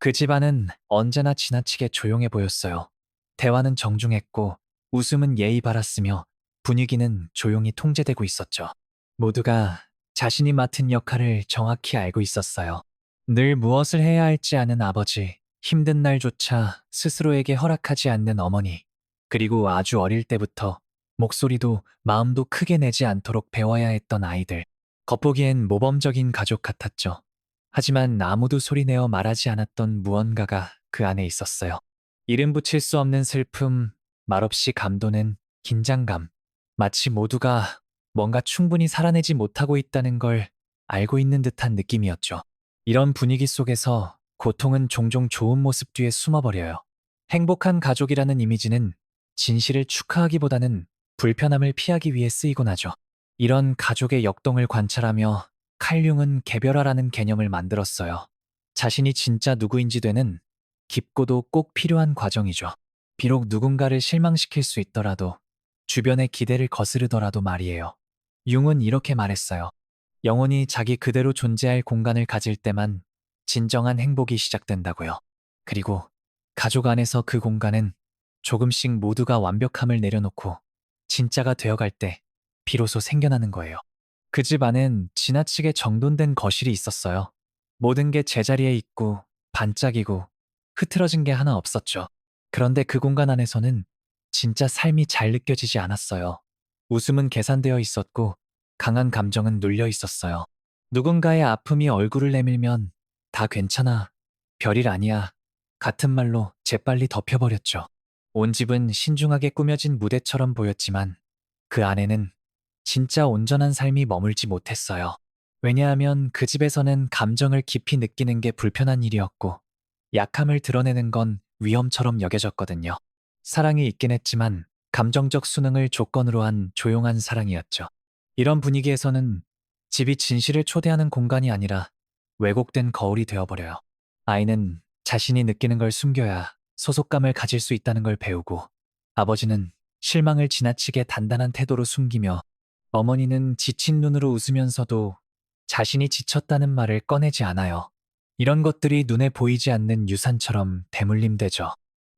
그 집안은 언제나 지나치게 조용해 보였어요. 대화는 정중했고 웃음은 예의 바랐으며 분위기는 조용히 통제되고 있었죠. 모두가 자신이 맡은 역할을 정확히 알고 있었어요. 늘 무엇을 해야 할지 아는 아버지, 힘든 날조차 스스로에게 허락하지 않는 어머니, 그리고 아주 어릴 때부터 목소리도 마음도 크게 내지 않도록 배워야 했던 아이들. 겉보기엔 모범적인 가족 같았죠. 하지만 아무도 소리내어 말하지 않았던 무언가가 그 안에 있었어요. 이름 붙일 수 없는 슬픔, 말없이 감도는 긴장감, 마치 모두가 뭔가 충분히 살아내지 못하고 있다는 걸 알고 있는 듯한 느낌이었죠. 이런 분위기 속에서 고통은 종종 좋은 모습 뒤에 숨어버려요. 행복한 가족이라는 이미지는 진실을 축하하기보다는 불편함을 피하기 위해 쓰이곤 하죠. 이런 가족의 역동을 관찰하며 칼융은 개별화라는 개념을 만들었어요. 자신이 진짜 누구인지 되는 깊고도 꼭 필요한 과정이죠. 비록 누군가를 실망시킬 수 있더라도, 주변의 기대를 거스르더라도 말이에요. 융은 이렇게 말했어요. 영혼이 자기 그대로 존재할 공간을 가질 때만 진정한 행복이 시작된다고요. 그리고 가족 안에서 그 공간은 조금씩 모두가 완벽함을 내려놓고 진짜가 되어갈 때 비로소 생겨나는 거예요. 그 집 안엔 지나치게 정돈된 거실이 있었어요. 모든 게 제자리에 있고 반짝이고 흐트러진 게 하나 없었죠. 그런데 그 공간 안에서는 진짜 삶이 잘 느껴지지 않았어요. 웃음은 계산되어 있었고 강한 감정은 눌려 있었어요. 누군가의 아픔이 얼굴을 내밀면 다 괜찮아, 별일 아니야 같은 말로 재빨리 덮여버렸죠. 온 집은 신중하게 꾸며진 무대처럼 보였지만 그 안에는 진짜 온전한 삶이 머물지 못했어요. 왜냐하면 그 집에서는 감정을 깊이 느끼는 게 불편한 일이었고 약함을 드러내는 건 위험처럼 여겨졌거든요. 사랑이 있긴 했지만 감정적 수능을 조건으로 한 조용한 사랑이었죠. 이런 분위기에서는 집이 진실을 초대하는 공간이 아니라 왜곡된 거울이 되어버려요. 아이는 자신이 느끼는 걸 숨겨야 소속감을 가질 수 있다는 걸 배우고, 아버지는 실망을 지나치게 단단한 태도로 숨기며, 어머니는 지친 눈으로 웃으면서도 자신이 지쳤다는 말을 꺼내지 않아요. 이런 것들이 눈에 보이지 않는 유산처럼 대물림되죠.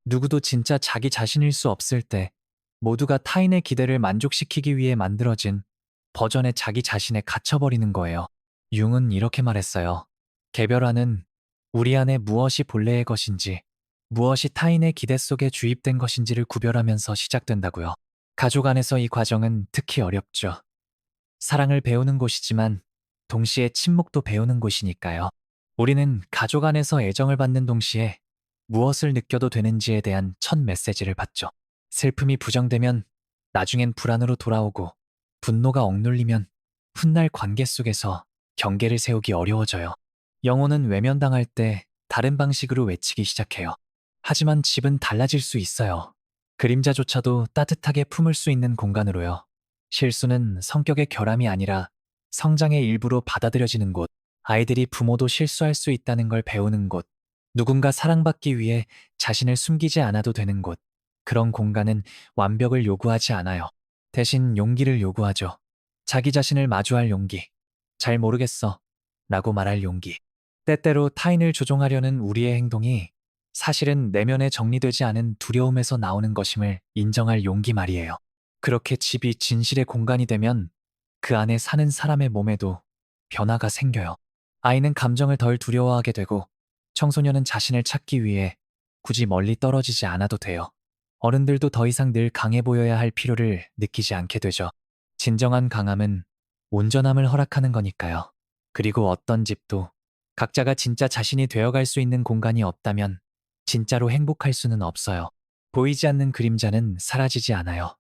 누구도 진짜 자기 자신일 수 없을 때 모두가 타인의 기대를 만족시키기 위해 만들어진 버전의 자기 자신에 갇혀버리는 거예요. 융은 이렇게 말했어요. 개별화는 우리 안에 무엇이 본래의 것인지, 무엇이 타인의 기대 속에 주입된 것인지를 구별하면서 시작된다고요. 가족 안에서 이 과정은 특히 어렵죠. 사랑을 배우는 곳이지만 동시에 침묵도 배우는 곳이니까요. 우리는 가족 안에서 애정을 받는 동시에 무엇을 느껴도 되는지에 대한 첫 메시지를 받죠. 슬픔이 부정되면 나중엔 불안으로 돌아오고, 분노가 억눌리면 훗날 관계 속에서 경계를 세우기 어려워져요. 영혼은 외면당할 때 다른 방식으로 외치기 시작해요. 하지만 집은 달라질 수 있어요. 그림자조차도 따뜻하게 품을 수 있는 공간으로요. 실수는 성격의 결함이 아니라 성장의 일부로 받아들여지는 곳, 아이들이 부모도 실수할 수 있다는 걸 배우는 곳, 누군가 사랑받기 위해 자신을 숨기지 않아도 되는 곳, 그런 공간은 완벽을 요구하지 않아요. 대신 용기를 요구하죠. 자기 자신을 마주할 용기. 잘 모르겠어. 라고 말할 용기. 때때로 타인을 조종하려는 우리의 행동이 사실은 내면에 정리되지 않은 두려움에서 나오는 것임을 인정할 용기 말이에요. 그렇게 집이 진실의 공간이 되면 그 안에 사는 사람의 몸에도 변화가 생겨요. 아이는 감정을 덜 두려워하게 되고, 청소년은 자신을 찾기 위해 굳이 멀리 떨어지지 않아도 돼요. 어른들도 더 이상 늘 강해 보여야 할 필요를 느끼지 않게 되죠. 진정한 강함은 온전함을 허락하는 거니까요. 그리고 어떤 집도 각자가 진짜 자신이 되어갈 수 있는 공간이 없다면 진짜로 행복할 수는 없어요. 보이지 않는 그림자는 사라지지 않아요.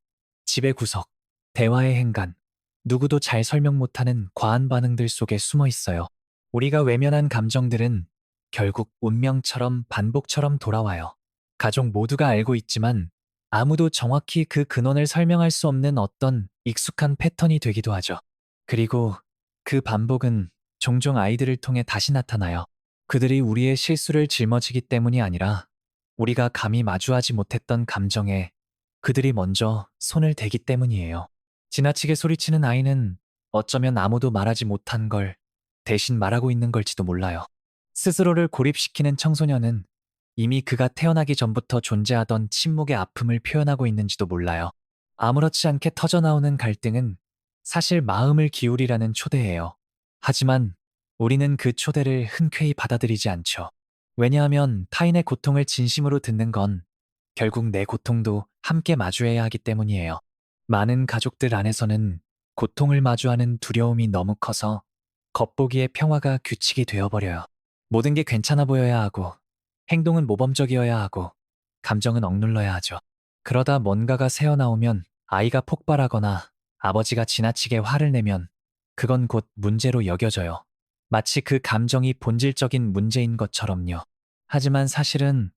집의 구석, 대화의 행간, 누구도 잘 설명 못하는 과한 반응들 속에 숨어 있어요. 우리가 외면한 감정들은 결국 운명처럼 반복처럼 돌아와요. 가족 모두가 알고 있지만 아무도 정확히 그 근원을 설명할 수 없는 어떤 익숙한 패턴이 되기도 하죠. 그리고 그 반복은 종종 아이들을 통해 다시 나타나요. 그들이 우리의 실수를 짊어지기 때문이 아니라 우리가 감히 마주하지 못했던 감정에 그들이 먼저 손을 대기 때문이에요. 지나치게 소리치는 아이는 어쩌면 아무도 말하지 못한 걸 대신 말하고 있는 걸지도 몰라요. 스스로를 고립시키는 청소년은 이미 그가 태어나기 전부터 존재하던 침묵의 아픔을 표현하고 있는지도 몰라요. 아무렇지 않게 터져나오는 갈등은 사실 마음을 기울이라는 초대예요. 하지만 우리는 그 초대를 흔쾌히 받아들이지 않죠. 왜냐하면 타인의 고통을 진심으로 듣는 건 결국 내 고통도 함께 마주해야 하기 때문이에요. 많은 가족들 안에서는 고통을 마주하는 두려움이 너무 커서 겉보기에 평화가 규칙이 되어버려요. 모든 게 괜찮아 보여야 하고, 행동은 모범적이어야 하고, 감정은 억눌러야 하죠. 그러다 뭔가가 새어나오면 아이가 폭발하거나 아버지가 지나치게 화를 내면 그건 곧 문제로 여겨져요. 마치 그 감정이 본질적인 문제인 것처럼요. 하지만 사실은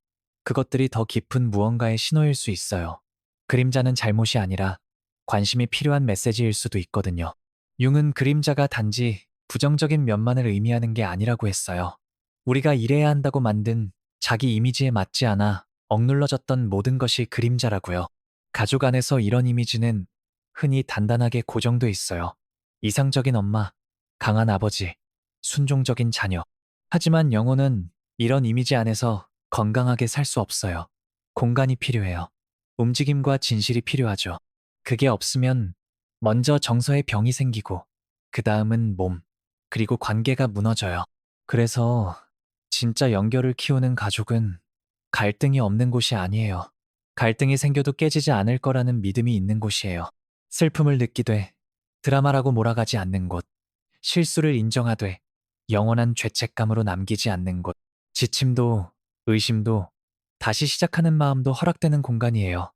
그것들이 더 깊은 무언가의 신호일 수 있어요. 그림자는 잘못이 아니라 관심이 필요한 메시지일 수도 있거든요. 융은 그림자가 단지 부정적인 면만을 의미하는 게 아니라고 했어요. 우리가 이래야 한다고 만든 자기 이미지에 맞지 않아 억눌러졌던 모든 것이 그림자라고요. 가족 안에서 이런 이미지는 흔히 단단하게 고정돼 있어요. 이상적인 엄마, 강한 아버지, 순종적인 자녀. 하지만 영혼은 이런 이미지 안에서 건강하게 살 수 없어요. 공간이 필요해요. 움직임과 진실이 필요하죠. 그게 없으면 먼저 정서에 병이 생기고, 그 다음은 몸, 그리고 관계가 무너져요. 그래서 진짜 연결을 키우는 가족은 갈등이 없는 곳이 아니에요. 갈등이 생겨도 깨지지 않을 거라는 믿음이 있는 곳이에요. 슬픔을 느끼되 드라마라고 몰아가지 않는 곳, 실수를 인정하되 영원한 죄책감으로 남기지 않는 곳, 지침도 의심도 다시 시작하는 마음도 허락되는 공간이에요.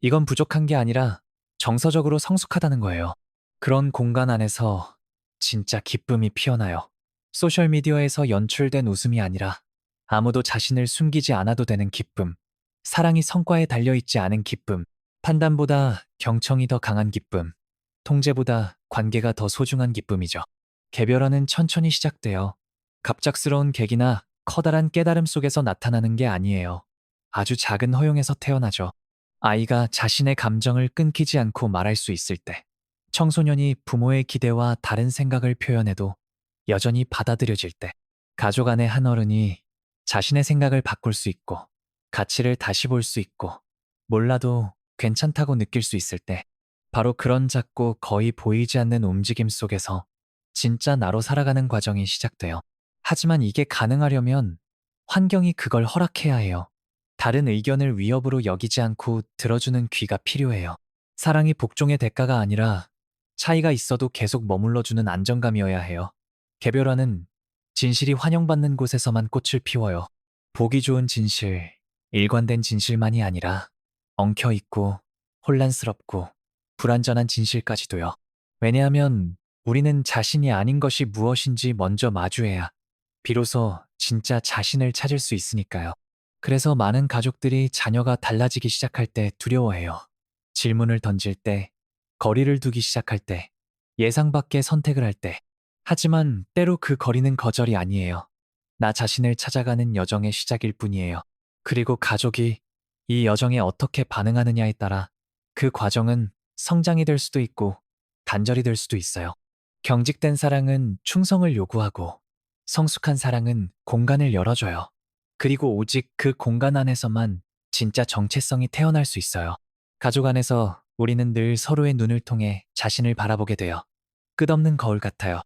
이건 부족한 게 아니라 정서적으로 성숙하다는 거예요. 그런 공간 안에서 진짜 기쁨이 피어나요. 소셜미디어에서 연출된 웃음이 아니라 아무도 자신을 숨기지 않아도 되는 기쁨, 사랑이 성과에 달려있지 않은 기쁨, 판단보다 경청이 더 강한 기쁨, 통제보다 관계가 더 소중한 기쁨이죠. 개별화는 천천히 시작되어 갑작스러운 계기나 커다란 깨달음 속에서 나타나는 게 아니에요. 아주 작은 허용에서 태어나죠. 아이가 자신의 감정을 끊기지 않고 말할 수 있을 때, 청소년이 부모의 기대와 다른 생각을 표현해도 여전히 받아들여질 때, 가족 안의 한 어른이 자신의 생각을 바꿀 수 있고, 가치를 다시 볼 수 있고, 몰라도 괜찮다고 느낄 수 있을 때, 바로 그런 작고 거의 보이지 않는 움직임 속에서 진짜 나로 살아가는 과정이 시작돼요. 하지만 이게 가능하려면 환경이 그걸 허락해야 해요. 다른 의견을 위협으로 여기지 않고 들어주는 귀가 필요해요. 사랑이 복종의 대가가 아니라 차이가 있어도 계속 머물러주는 안정감이어야 해요. 개별화는 진실이 환영받는 곳에서만 꽃을 피워요. 보기 좋은 진실, 일관된 진실만이 아니라 엉켜있고 혼란스럽고 불완전한 진실까지도요. 왜냐하면 우리는 자신이 아닌 것이 무엇인지 먼저 마주해야 비로소 진짜 자신을 찾을 수 있으니까요. 그래서 많은 가족들이 자녀가 달라지기 시작할 때 두려워해요. 질문을 던질 때, 거리를 두기 시작할 때, 예상 밖의 선택을 할 때. 하지만 때로 그 거리는 거절이 아니에요. 나 자신을 찾아가는 여정의 시작일 뿐이에요. 그리고 가족이 이 여정에 어떻게 반응하느냐에 따라 그 과정은 성장이 될 수도 있고 단절이 될 수도 있어요. 경직된 사랑은 충성을 요구하고 성숙한 사랑은 공간을 열어줘요. 그리고 오직 그 공간 안에서만 진짜 정체성이 태어날 수 있어요. 가족 안에서 우리는 늘 서로의 눈을 통해 자신을 바라보게 돼요. 끝없는 거울 같아요.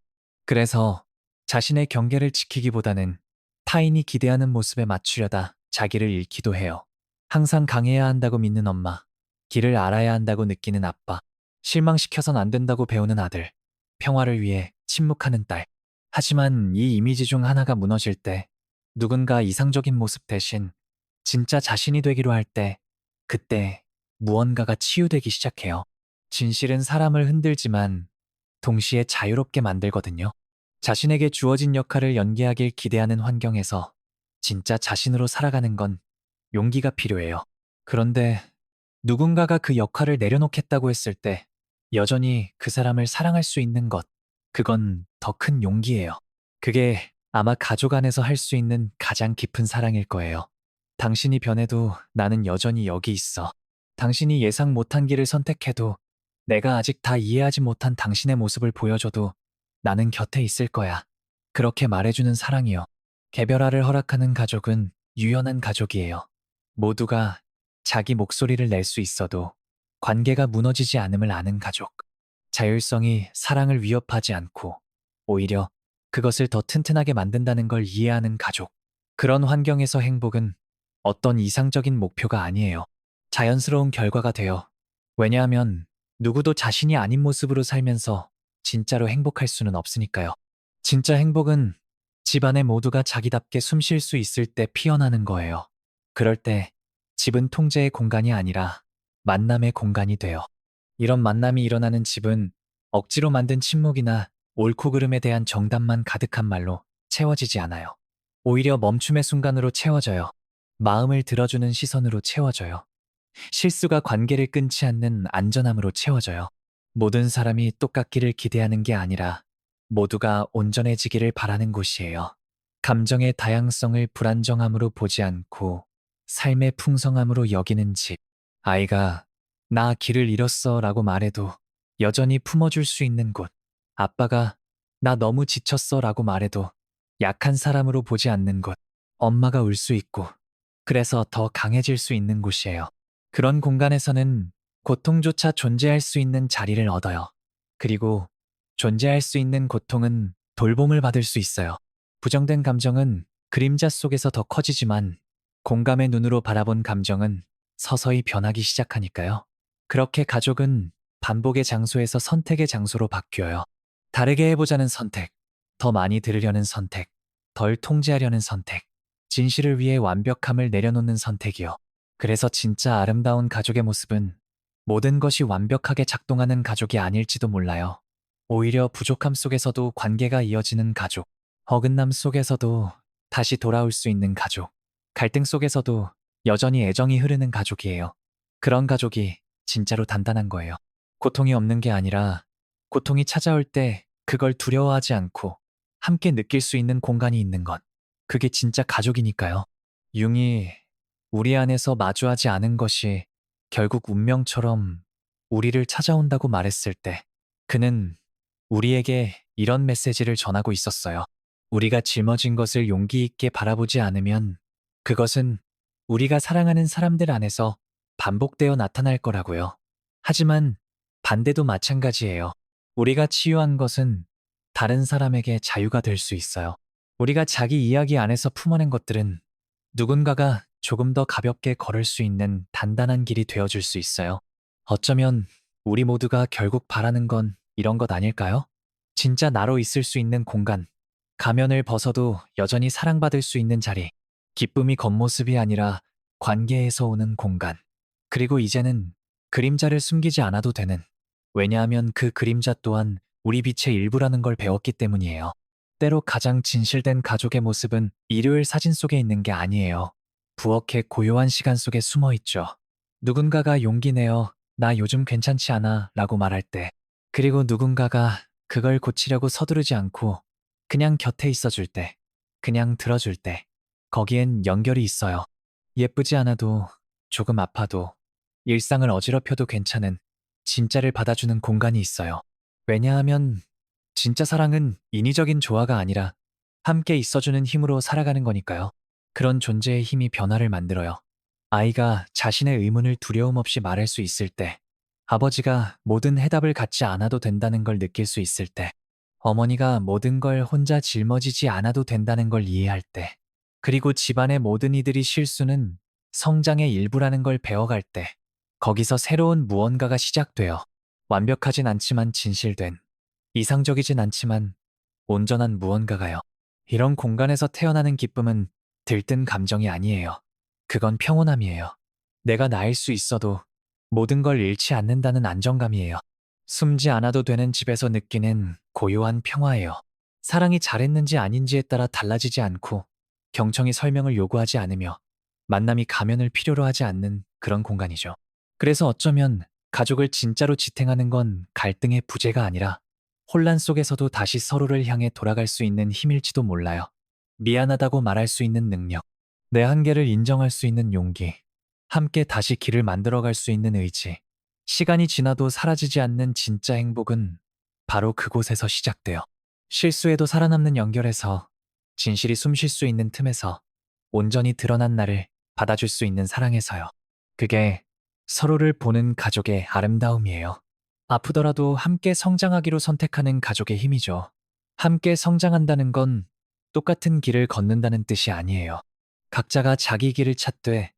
그래서 자신의 경계를 지키기보다는 타인이 기대하는 모습에 맞추려다 자기를 잃기도 해요. 항상 강해야 한다고 믿는 엄마, 길을 알아야 한다고 느끼는 아빠, 실망시켜선 안 된다고 배우는 아들, 평화를 위해 침묵하는 딸. 하지만 이 이미지 중 하나가 무너질 때, 누군가 이상적인 모습 대신 진짜 자신이 되기로 할 때, 그때 무언가가 치유되기 시작해요. 진실은 사람을 흔들지만 동시에 자유롭게 만들거든요. 자신에게 주어진 역할을 연기하길 기대하는 환경에서 진짜 자신으로 살아가는 건 용기가 필요해요. 그런데 누군가가 그 역할을 내려놓겠다고 했을 때 여전히 그 사람을 사랑할 수 있는 것, 그건 더 큰 용기예요. 그게 아마 가족 안에서 할 수 있는 가장 깊은 사랑일 거예요. 당신이 변해도 나는 여전히 여기 있어. 당신이 예상 못한 길을 선택해도 내가 아직 다 이해하지 못한 당신의 모습을 보여줘도 나는 곁에 있을 거야. 그렇게 말해주는 사랑이요. 개별화를 허락하는 가족은 유연한 가족이에요. 모두가 자기 목소리를 낼 수 있어도 관계가 무너지지 않음을 아는 가족. 자율성이 사랑을 위협하지 않고 오히려 그것을 더 튼튼하게 만든다는 걸 이해하는 가족. 그런 환경에서 행복은 어떤 이상적인 목표가 아니에요. 자연스러운 결과가 돼요. 왜냐하면 누구도 자신이 아닌 모습으로 살면서 진짜로 행복할 수는 없으니까요. 진짜 행복은 집안의 모두가 자기답게 숨 쉴 수 있을 때 피어나는 거예요. 그럴 때 집은 통제의 공간이 아니라 만남의 공간이 돼요. 이런 만남이 일어나는 집은 억지로 만든 침묵이나 옳고 그름에 대한 정답만 가득한 말로 채워지지 않아요. 오히려 멈춤의 순간으로 채워져요. 마음을 들어주는 시선으로 채워져요. 실수가 관계를 끊지 않는 안전함으로 채워져요. 모든 사람이 똑같기를 기대하는 게 아니라 모두가 온전해지기를 바라는 곳이에요. 감정의 다양성을 불안정함으로 보지 않고 삶의 풍성함으로 여기는 집. 아이가 나 길을 잃었어 라고 말해도 여전히 품어줄 수 있는 곳. 아빠가 나 너무 지쳤어 라고 말해도 약한 사람으로 보지 않는 곳. 엄마가 울 수 있고 그래서 더 강해질 수 있는 곳이에요. 그런 공간에서는 고통조차 존재할 수 있는 자리를 얻어요. 그리고 존재할 수 있는 고통은 돌봄을 받을 수 있어요. 부정된 감정은 그림자 속에서 더 커지지만 공감의 눈으로 바라본 감정은 서서히 변하기 시작하니까요. 그렇게 가족은 반복의 장소에서 선택의 장소로 바뀌어요. 다르게 해보자는 선택, 더 많이 들으려는 선택, 덜 통제하려는 선택, 진실을 위해 완벽함을 내려놓는 선택이요. 그래서 진짜 아름다운 가족의 모습은 모든 것이 완벽하게 작동하는 가족이 아닐지도 몰라요. 오히려 부족함 속에서도 관계가 이어지는 가족, 어긋남 속에서도 다시 돌아올 수 있는 가족, 갈등 속에서도 여전히 애정이 흐르는 가족이에요. 그런 가족이 진짜로 단단한 거예요. 고통이 없는 게 아니라 고통이 찾아올 때 그걸 두려워하지 않고 함께 느낄 수 있는 공간이 있는 것. 그게 진짜 가족이니까요. 융이 우리 안에서 마주하지 않은 것이 결국 운명처럼 우리를 찾아온다고 말했을 때 그는 우리에게 이런 메시지를 전하고 있었어요. 우리가 짊어진 것을 용기 있게 바라보지 않으면 그것은 우리가 사랑하는 사람들 안에서 반복되어 나타날 거라고요. 하지만 반대도 마찬가지예요. 우리가 치유한 것은 다른 사람에게 자유가 될 수 있어요. 우리가 자기 이야기 안에서 품어낸 것들은 누군가가 조금 더 가볍게 걸을 수 있는 단단한 길이 되어줄 수 있어요. 어쩌면 우리 모두가 결국 바라는 건 이런 것 아닐까요? 진짜 나로 있을 수 있는 공간, 가면을 벗어도 여전히 사랑받을 수 있는 자리, 기쁨이 겉모습이 아니라 관계에서 오는 공간. 그리고 이제는 그림자를 숨기지 않아도 되는, 왜냐하면 그 그림자 또한 우리 빛의 일부라는 걸 배웠기 때문이에요. 때로 가장 진실된 가족의 모습은 일요일 사진 속에 있는 게 아니에요. 부엌의 고요한 시간 속에 숨어 있죠. 누군가가 용기 내어 나 요즘 괜찮지 않아 라고 말할 때, 그리고 누군가가 그걸 고치려고 서두르지 않고 그냥 곁에 있어줄 때, 그냥 들어줄 때, 거기엔 연결이 있어요. 예쁘지 않아도, 조금 아파도, 일상을 어지럽혀도 괜찮은 진짜를 받아주는 공간이 있어요. 왜냐하면 진짜 사랑은 인위적인 조화가 아니라 함께 있어주는 힘으로 살아가는 거니까요. 그런 존재의 힘이 변화를 만들어요. 아이가 자신의 의문을 두려움 없이 말할 수 있을 때, 아버지가 모든 해답을 갖지 않아도 된다는 걸 느낄 수 있을 때, 어머니가 모든 걸 혼자 짊어지지 않아도 된다는 걸 이해할 때, 그리고 집안의 모든 이들이 실수는 성장의 일부라는 걸 배워갈 때, 거기서 새로운 무언가가 시작돼요. 완벽하진 않지만 진실된, 이상적이진 않지만 온전한 무언가가요. 이런 공간에서 태어나는 기쁨은 들뜬 감정이 아니에요. 그건 평온함이에요. 내가 나일 수 있어도 모든 걸 잃지 않는다는 안정감이에요. 숨지 않아도 되는 집에서 느끼는 고요한 평화예요. 사랑이 잘했는지 아닌지에 따라 달라지지 않고 경청이 설명을 요구하지 않으며 만남이 가면을 필요로 하지 않는 그런 공간이죠. 그래서 어쩌면 가족을 진짜로 지탱하는 건 갈등의 부재가 아니라 혼란 속에서도 다시 서로를 향해 돌아갈 수 있는 힘일지도 몰라요. 미안하다고 말할 수 있는 능력, 내 한계를 인정할 수 있는 용기, 함께 다시 길을 만들어갈 수 있는 의지. 시간이 지나도 사라지지 않는 진짜 행복은 바로 그곳에서 시작돼요. 실수에도 살아남는 연결에서, 진실이 숨 쉴 수 있는 틈에서 온전히 드러난 나를 받아줄 수 있는 사랑에서요. 그게 서로를 보는 가족의 아름다움이에요. 아프더라도 함께 성장하기로 선택하는 가족의 힘이죠. 함께 성장한다는 건 똑같은 길을 걷는다는 뜻이 아니에요. 각자가 자기 길을 찾되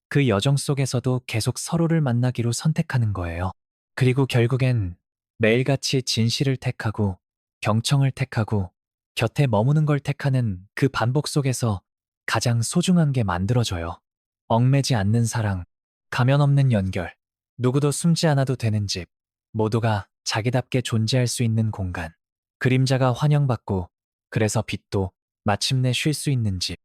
그 여정 속에서도 계속 서로를 만나기로 선택하는 거예요. 그리고 결국엔 매일같이 진실을 택하고 경청을 택하고 곁에 머무는 걸 택하는 그 반복 속에서 가장 소중한 게 만들어져요. 얽매지 않는 사랑, 가면 없는 연결, 누구도 숨지 않아도 되는 집, 모두가 자기답게 존재할 수 있는 공간, 그림자가 환영받고 그래서 빛도 마침내 쉴 수 있는 집.